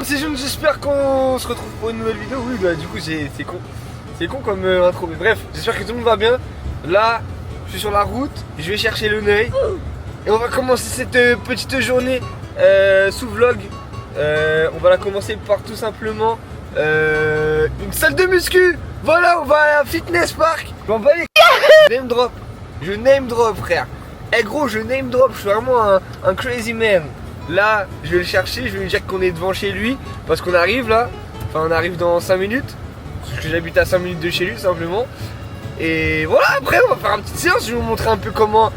C'est June, j'espère qu'on se retrouve pour une nouvelle vidéo. Oui, bah du coup c'est con. C'est con comme intro. Mais bref, j'espère que tout le monde va bien. Là, je suis sur la route, je vais chercher le Neuil. Et on va commencer cette petite journée sous vlog. On va la commencer par tout simplement une salle de muscu. Voilà, on va à un fitness park. Je m'en bats les name drop. Je name drop, frère. Eh gros, je name drop, je suis vraiment un crazy man. Là, je vais le chercher, je vais lui dire qu'on est devant chez lui. Parce qu'on arrive là, enfin on arrive dans 5 minutes. Parce que j'habite à 5 minutes de chez lui simplement. Et voilà, après on va faire une petite séance, je vais vous montrer un peu comment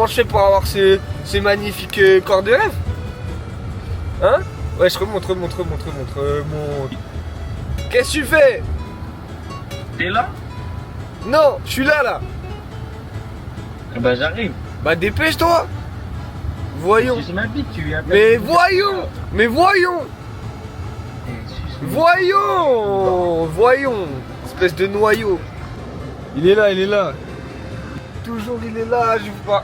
je fais pour avoir ce magnifique corps de rêve. Hein? Ouais, je montre. Qu'est-ce que tu fais? T'es là? Non, je suis là. Bah j'arrive. Bah dépêche-toi. Voyons. Tu m'habites, tu viens. Mais voyons. Voyons. Espèce de noyau. Il est là. Toujours il est là, j'ouvre pas.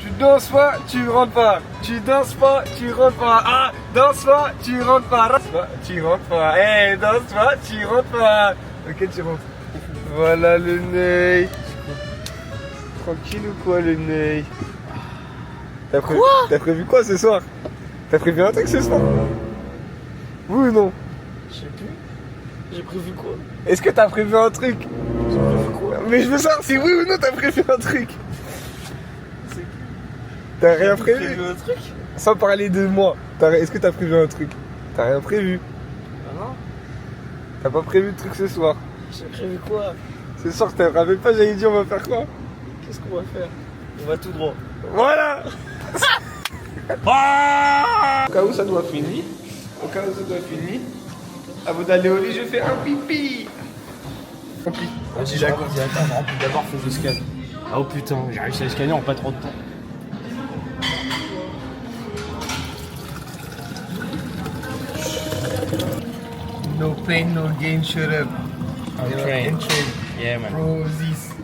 Tu danses pas, tu rentres pas. Tu danses pas, tu rentres pas. Ah, danse pas, tu rentres pas. Tu rentres pas. Eh, danse pas, tu rentres pas. Ok, tu rentres. Voilà le Neuil. Tranquille ou quoi le Neuil? T'as prévu quoi ce soir? T'as prévu un truc ce soir? Oui ou non? Je sais plus. J'ai prévu quoi? Est-ce que t'as prévu un truc? J'ai prévu quoi? Mais je veux savoir si oui ou non t'as prévu un truc. T'as rien prévu? J'ai prévu un truc? Sans parler de moi. Est-ce que t'as prévu un truc? T'as rien prévu? Ah non? T'as pas prévu de truc ce soir? J'ai prévu quoi? Ce soir, je te rappelle pas, j'avais dit on va faire quoi? Qu'est-ce qu'on va faire? On va tout droit. Voilà. Au cas où ça doit finir. À vous d'aller au lit, je fais un pipi. Rempli. Vas-y, d'accord. Attends, remplis d'abord, faut que je scanne. Ah oh putain, j'ai réussi à scanner en pas trop de temps. No pain, no gain, shut up. train. Yeah man. Roses.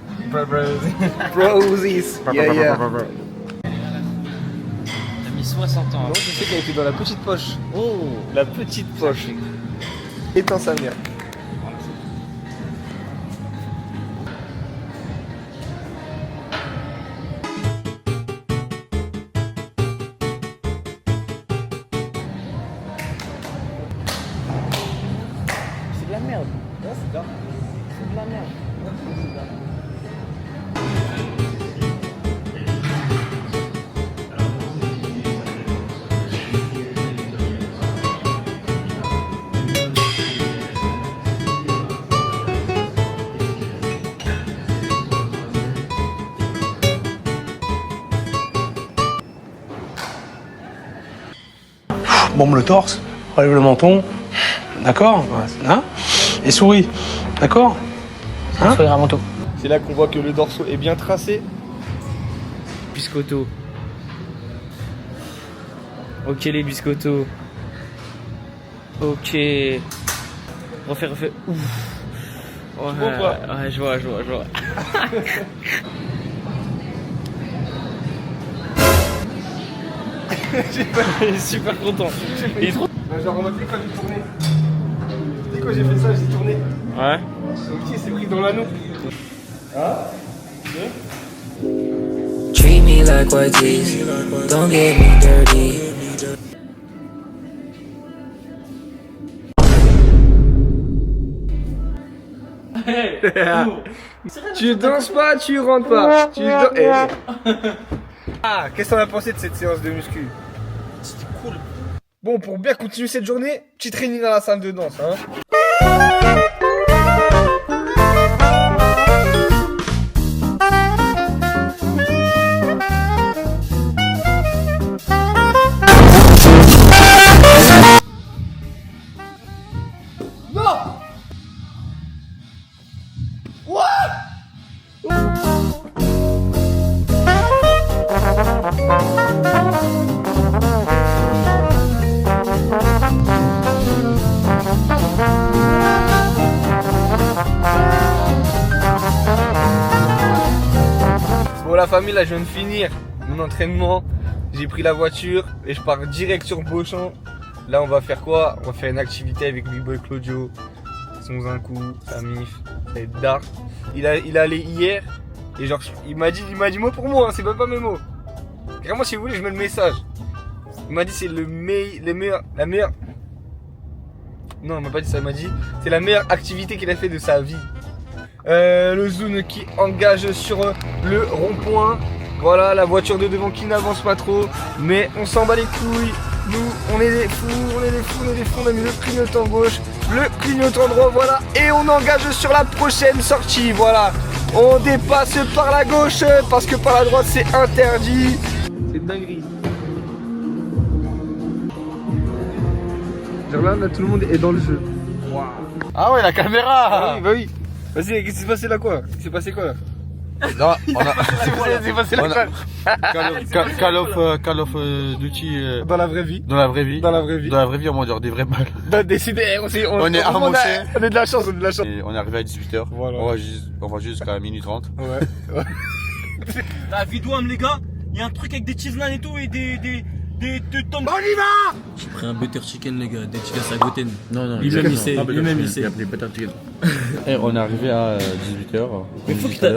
Roses. Yeah. T'as mis 60 ans. Non, je sais qu'elle était dans la petite poche. Oh. La petite poche. Éteins sa mère. C'est de la merde. Ouais, c'est bien. C'est de la merde. Bombe le torse, relève le menton, d'accord, hein, et souris, d'accord, hein. Sourire avant tout. C'est là qu'on voit que le dorsal est bien tracé. Biscotto. Ok les biscottos. Ok. Refais. Ouf. Ouais, Tu vois ou pas? ouais, je vois. Il est super content. Il est trop... Genre en mode quand j'ai tourné. Tu sais quoi, j'ai fait ça, j'ai tourné. Ouais. Son petit s'est pris dans l'anneau. Ah? Treat me like what is, don't get me dirty. Tu danses pas, tu rentres pas. Ah, qu'est-ce que t'en as pensé de cette séance de muscu? C'était cool. Bon, pour bien continuer cette journée, petit training dans la salle de danse, hein. Bon la famille, là je viens de finir mon entraînement. j'ai pris la voiture et je pars direct sur Beauchamp. Là, on va faire quoi? On va faire une activité avec Big Boy Claudio, son Zinkou, sa mif, ça va être dark. Il est allé hier et genre, il m'a dit mot pour mot, hein, c'est même pas mes mots. Vraiment, si vous voulez, je mets le message. Il m'a dit c'est la meilleure. Non, il m'a pas dit ça, il m'a dit c'est la meilleure activité qu'il a fait de sa vie. Le Zoun qui engage sur le rond-point. Voilà, la voiture de devant qui n'avance pas trop. Mais on s'en bat les couilles. Nous, on est des fous, on a mis le clignotant gauche, le clignotant droit, voilà. Et on engage sur la prochaine sortie, voilà. On dépasse par la gauche parce que par la droite c'est interdit. C'est une dinguerie. Genre là, tout le monde est dans le jeu. Waouh. Ah ouais, la caméra. Ah oui, bah oui. Vas-y, qu'est-ce qui s'est passé là quoi? Il s'est passé quoi là? Non, on a. C'est passé là quoi? Call of Duty. Dans la vraie vie. Dans la vraie vie. Dans la vraie vie. Dans la vraie vie, on va dire des vraies balles. Bah décidé, On est armocé. On est de la chance, on est de la chance. Et on est arrivé à 18h. Voilà. On va jusqu'à minuit 30. Ouais. La vidéo, les gars, il y a un truc avec des cheeselines et tout et des tomes. On y va! J'ai pris un butter chicken, les gars, des chicken à Goten. Non, Lui-même, il sait. Lui-même, il sait. On est arrivé à 18h. Mais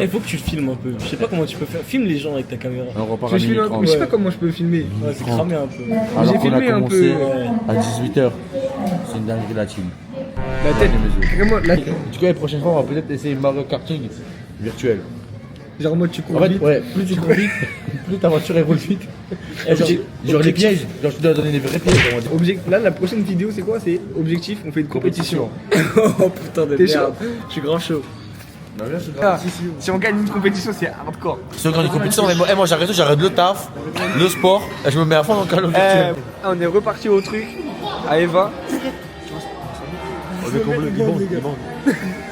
faut que tu le filmes un peu. Je sais pas comment tu peux faire. Filme les gens avec ta caméra. On repart Je à vais minuit filmer un peu, 30. mais je sais pas comment je peux filmer. Ouais, c'est cramé un peu. Alors J'ai qu'on a filmé un commencé peu, à 18h. C'est une dinguerie la team. La tête, vraiment, la tête. Du coup, la prochaine fois, on va peut-être essayer Mario Karting virtuel. Genre moi tu cours En fait, vite. ouais, plus tu cours vite, plus ta voiture évolue vite. Genre les pièges, genre tu dois donner des vrais pièges. Là la prochaine vidéo c'est quoi? C'est objectif, on fait une compétition. Oh putain de T'es merde. chaud? Je suis grand chaud. Ah, si on gagne une compétition c'est hardcore. Si on gagne une compétition, moi j'arrête le taf, le sport, et je me mets à fond dans le Call of Duty. On est reparti au truc à Eva.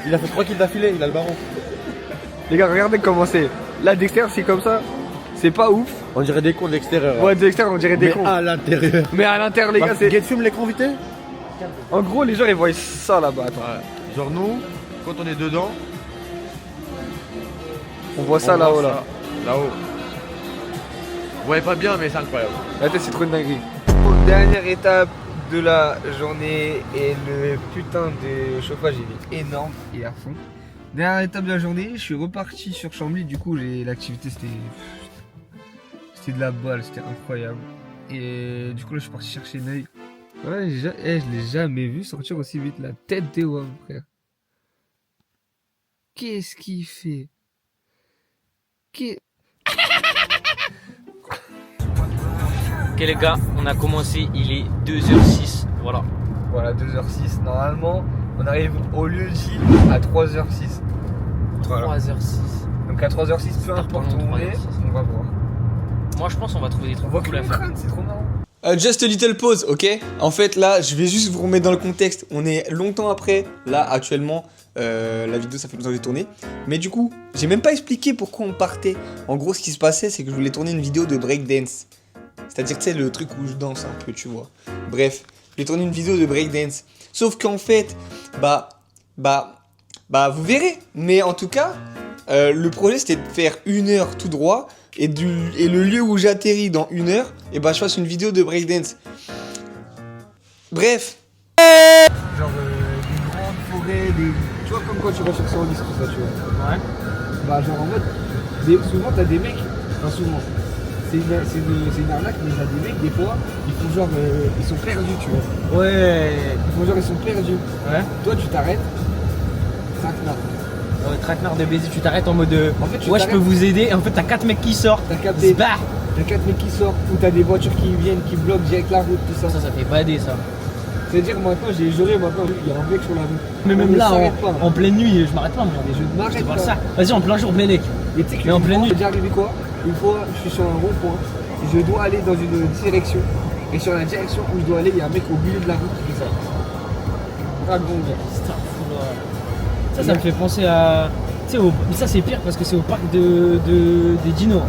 Il a fait 3 kills d'affilée, il a le baron. Les gars regardez comment c'est. Là d'extérieur c'est comme ça. C'est pas ouf. On dirait des cons de l'extérieur. Ouais d'extérieur on dirait des cons. à l'intérieur. Mais à l'intérieur les gars c'est. Filme l'écran vite. En gros les gens ils voient ça là-bas. Attends. Ouais. Genre nous, quand on est dedans, On voit ça là-haut là. Là-haut. Vous voyez pas bien, mais c'est incroyable. Attends c'est trop une dinguerie. Dernière étape de la journée et le putain de chauffage il est énorme et à fond. Dernière étape de la journée, je suis reparti sur Chambly, du coup l'activité c'était de la balle, c'était incroyable. Et du coup là je suis parti chercher Neuil. Ouais, je l'ai jamais vu sortir aussi vite, la tête des WAM frère. Qu'est-ce qu'il fait? Ok les gars, on a commencé, il est 2h06, voilà. Voilà 2h06, normalement on arrive au lieu dit à 3h06. Voilà. 3h06. Donc à 3h06, peu importe où on est, on va voir. Moi je pense qu'on va trouver des trucs cool à faire. C'est trop marrant. Just a little pause, ok? En fait, là, je vais juste vous remettre dans le contexte. On est longtemps après. Là, actuellement, la vidéo, ça fait longtemps que j'ai tourné. Mais du coup, j'ai même pas expliqué pourquoi on partait. En gros, ce qui se passait, c'est que je voulais tourner une vidéo de breakdance. C'est-à-dire, tu sais, le truc où je danse un peu, tu vois. Bref, je voulais tourner une vidéo de breakdance. Sauf qu'en fait, vous verrez. Mais en tout cas, le projet, c'était de faire 1 heure tout droit. Et le lieu où j'atterris dans 1 heure, et je fasse une vidéo de breakdance. Bref. Genre une grande forêt, tu vois comme quand tu vas sur Solis, tout ça, tu vois. Ouais. Genre en mode, souvent t'as des mecs, enfin souvent, c'est une arnaque, mais t'as des mecs, des fois, ils font genre, ils sont perdus, tu vois. Ouais. Ils font genre, ils sont perdus. Ouais. Toi tu t'arrêtes, traquenard. Ouais, traquenard de baiser, tu t'arrêtes en mode En fait, ouais, je peux vous aider. En fait, t'as 4 mecs qui sortent. T'as capté. Bah T'as 4 mecs qui sortent, ou t'as des voitures qui viennent, qui bloquent direct la route, tout ça. ça fait bader ça. C'est-à-dire maintenant, j'ai juré, maintenant, il y a un mec sur la route. Mais On même ne là, s'arrête pas. en pleine nuit, je m'arrête pas moi. Mais je ne m'arrête Je te parle pas. ça. Vas-y, en plein jour, Blélec. Et tu sais que Mais en pleine nuit. j'ai déjà arrivé quoi? Une fois, je suis sur un rond-point, et je dois aller dans une direction. Et sur la direction où je dois aller, il y a un mec au milieu de la route qui fait ça. Dragon, gars. Ça me fait penser à. Tu sais, mais ça c'est pire parce que c'est au parc des dinos.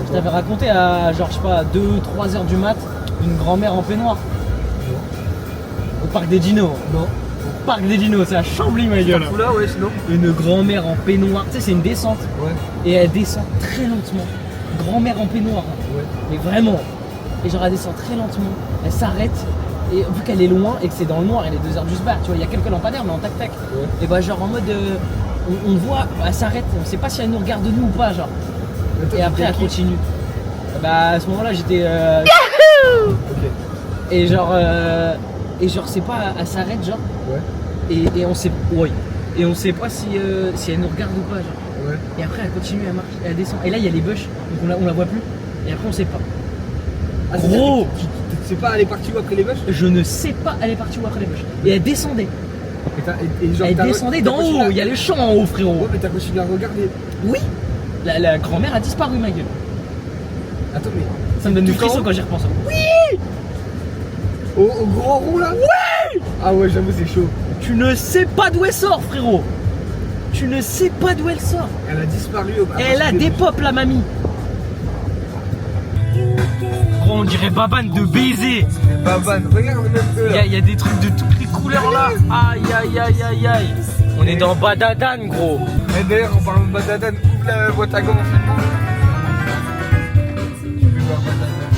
Je t'avais raconté à genre, je sais pas, 2-3 heures du mat, une grand-mère en peignoir. Au parc des dinos. Non. Au parc des dinos, c'est à Chambly, ma gueule. Là, ouais, sinon. Une grand-mère en peignoir, tu sais, c'est une descente. Ouais. Et elle descend très lentement. Grand-mère en peignoir. Mais vraiment. Et genre elle descend très lentement, elle s'arrête. Et vu qu'elle est loin et que c'est dans le noir, elle est 2 heures du bar, tu vois, il y a quelques lampadaires mais en tac-tac. Et bah genre en mode, on voit, elle s'arrête, on sait pas si elle nous regarde de nous ou pas, genre. Et après elle continue. Bah à ce moment-là j'étais... Et genre c'est pas, elle s'arrête genre. Et on sait... Ouais. Et on sait pas si elle nous regarde ou pas, genre. Et après elle continue, elle marche, elle descend. Et là il y a les bush, donc on la voit plus. Et après on sait pas. Gros! Tu sais pas, elle est partie où après les bush? Je ne sais pas, elle est partie où après les bush. Et elle descendait. Genre, Elle descendait d'en haut, il y a le champ en haut, frérot. Ouais, mais t'as continué à regarder. Oui. La grand-mère a disparu, ma gueule. Attends, mais. Ça me donne des frissons quand j'y repense. Oui. Au grand rond là? Oui. Ah ouais, j'avoue, c'est chaud. Tu ne sais pas d'où elle sort, frérot. Tu ne sais pas d'où elle sort. Elle a disparu. Elle a des pop, la mamie. Gros, on dirait Babane de baiser. Babane, regarde même eux là. Il y a des trucs de toutes les couleurs là. Aïe aïe aïe aïe aïe. On est dans Badadan, gros. Et d'ailleurs, en parlant de Badadan, ouvre la boîte à gants en filmant.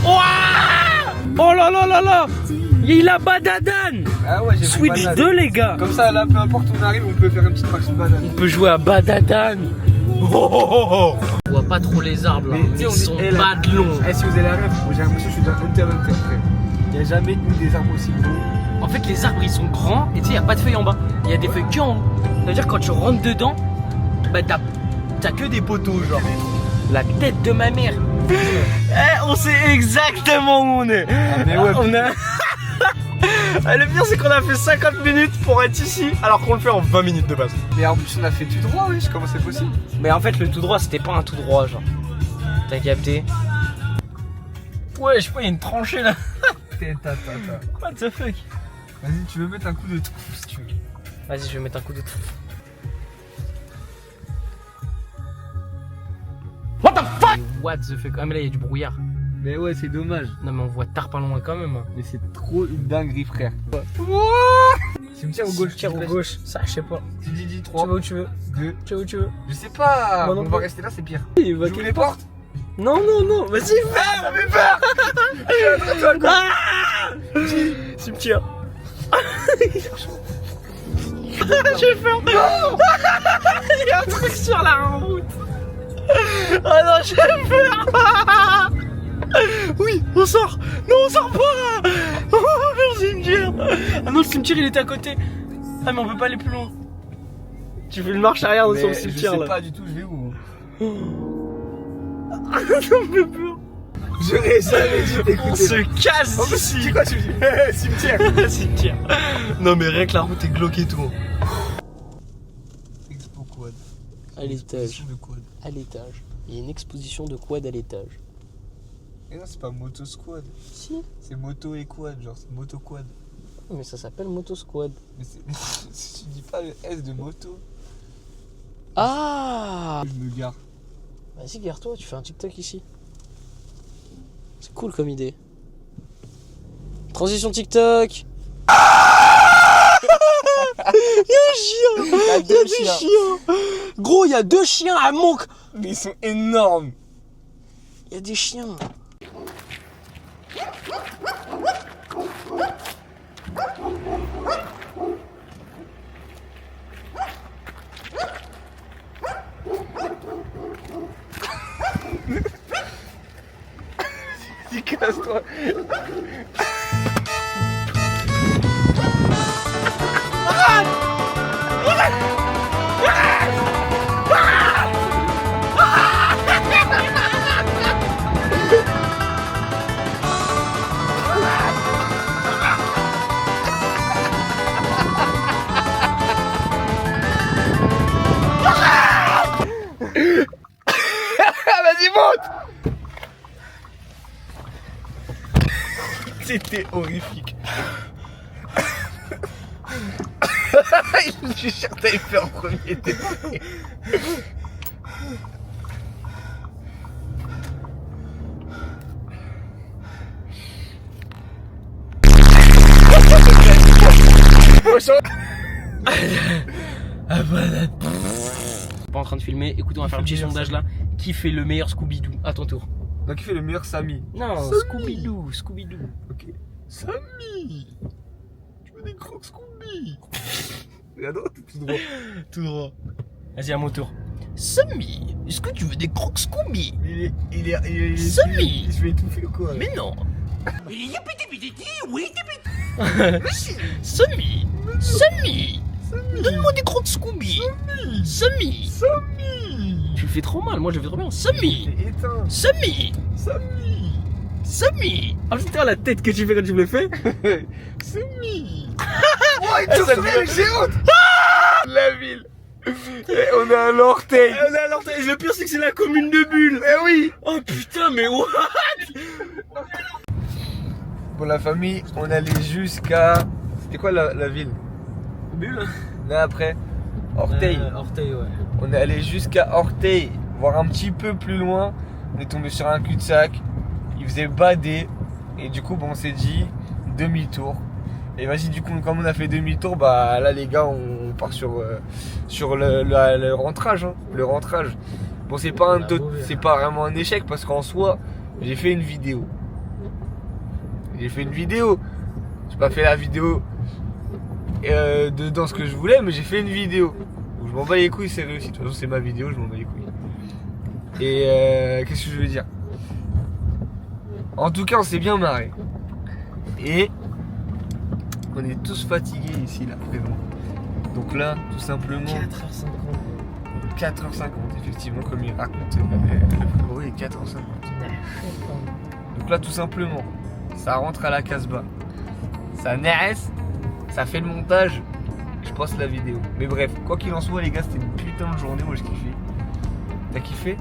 Ouah. Oh là là là là. Il a Badadan. Ah ouais, j'ai fait Switch Badadan. 2, les gars. Comme ça, là, peu importe où on arrive, on peut faire une petite partie de Badadan. On peut jouer à Badadan. On voit pas trop les arbres là, Mais, mais tu sais, ils sont on dit, pas de long. Eh, si vous avez la rêve, j'ai l'impression que je suis dans Hunter x Hunter, frère. Il n'y a jamais eu des arbres aussi gros. En fait, les arbres ils sont grands et tu sais, il n'y a pas de feuilles en bas. Il y a des feuilles que en haut. Ça veut dire quand tu rentres dedans, bah t'as que des poteaux, genre. La tête de ma mère. Eh, on sait exactement où on est. Ah, mais ouais, On a. Le pire, c'est qu'on a fait 50 minutes pour être ici, alors qu'on le fait en 20 minutes de base. mais en plus, on a fait tout droit, oui, comment c'est possible? Mais en fait, le tout droit, c'était pas un tout droit, genre. T'as capté? Ouais, je sais pas, il y a une tranchée là. What the fuck? Vas-y, tu veux mettre un coup de trou si tu veux. Vas-y, je vais mettre un coup de trou. What the fuck? What the fuck? Ah, mais là, il y a du brouillard. Mais ouais, c'est dommage. Non, mais on voit tard pas loin quand même. Mais c'est trop une dinguerie, frère. Cimetière au gauche. Tire au gauche, ça, je sais pas. Tu dis Tu 3, vas où tu veux. 2. Tu vas où tu veux. Je sais pas. Moi non On plus. va rester là, c'est pire. Il va J'ouvre les portes. Non, non, non, vas-y, fais. Ça fait peur. Ah. Cimetière. J'ai peur. Il y a un truc sur la route. Ah non, j'ai peur. Oui, on sort. Non, on sort pas. On va vers le cimetière. Ah non, le cimetière il était à côté. Ah mais on peut pas aller plus loin. Tu fais une marche arrière sur le Mais cimetière je sais là. pas du tout, je vais où. Ça me fait peur. J'aurais jamais dû On t'écouter. se casse En plus, d'ici. c'est quoi tu me dis? Cimetière. Cimetière. Non mais rien que la route est glauque et tout. Expo quad. À l'étage. De quad. À l'étage. Il y a une exposition de quad à l'étage. Et non, c'est pas moto squad. Si. C'est moto et quad, genre c'est moto quad. Mais ça s'appelle Moto Squad. Mais si tu dis pas le S de moto, Ah. je me gare. Vas-y, gare-toi, tu fais un TikTok ici. C'est cool comme idée. Transition TikTok. Il y a un chien. Il y a deux chiens. Gros, il y a 2 chiens à Monk. Mais ils sont énormes. Il y a des chiens. Vas-y, casse-toi. Vas-y, monte. C'était horrifique. Je suis sûr que t'avais fait en premier degré. Pas en train de filmer, écoute, on va faire un petit sondage là. Qui fait le meilleur Scooby-Doo? À ton tour. Donc qui fait le meilleur Samy? Non, Samy. Scooby-Doo, Scooby-Doo. Ok. Samy, tu veux des crocs Scooby? Regarde, tout droit. Tout droit. Vas-y, à mon tour. Samy, est-ce que tu veux des crocs Scooby? Il est Samy. il se fait étouffer ou quoi? Mais non. Samy, Samy, donne-moi des crocs Scooby. Samy, tu le fais trop mal, moi je le fais trop bien. Samy, T'es éteint. Samy, Samy. Samy. Oh putain, la tête que tu fais quand tu me le fais. Samy. Oh, il te souviens, j'ai honte. La ville. Et on a un orteil. On a l'orteil. Le pire, c'est que c'est la commune de Bulle. Eh oui. Oh putain, mais what? Pour la famille, on allait jusqu'à... C'était quoi la ville? Bulle. Là après, Orteil. Orteil, ouais. On est allé jusqu'à Orteil, voir un petit peu plus loin. On est tombé sur un cul-de-sac. Il faisait bader. Et du coup, bon, on s'est dit demi-tour. Et vas-y, du coup, comme on a fait demi-tour, bah là, les gars, on part sur le rentrage. Hein, le rentrage. Bon, c'est pas, c'est pas vraiment un échec parce qu'en soi, j'ai fait une vidéo. J'ai pas fait la vidéo dedans ce que je voulais, mais j'ai fait une vidéo. Donc, je m'en bats les couilles, c'est réussi. De toute façon, c'est ma vidéo, je m'en bats les couilles. Et qu'est-ce que je veux dire? En tout cas, on s'est bien marré. Et on est tous fatigués ici, là, vraiment. Donc là, tout simplement, 4h50, effectivement, comme il raconte oui, 4h50. Donc là, tout simplement, ça rentre à la Casbah. Ça naisse, ça fait le montage, et je poste la vidéo. Mais bref, quoi qu'il en soit, les gars, c'était une putain de journée, moi j'ai kiffé. T'as kiffé?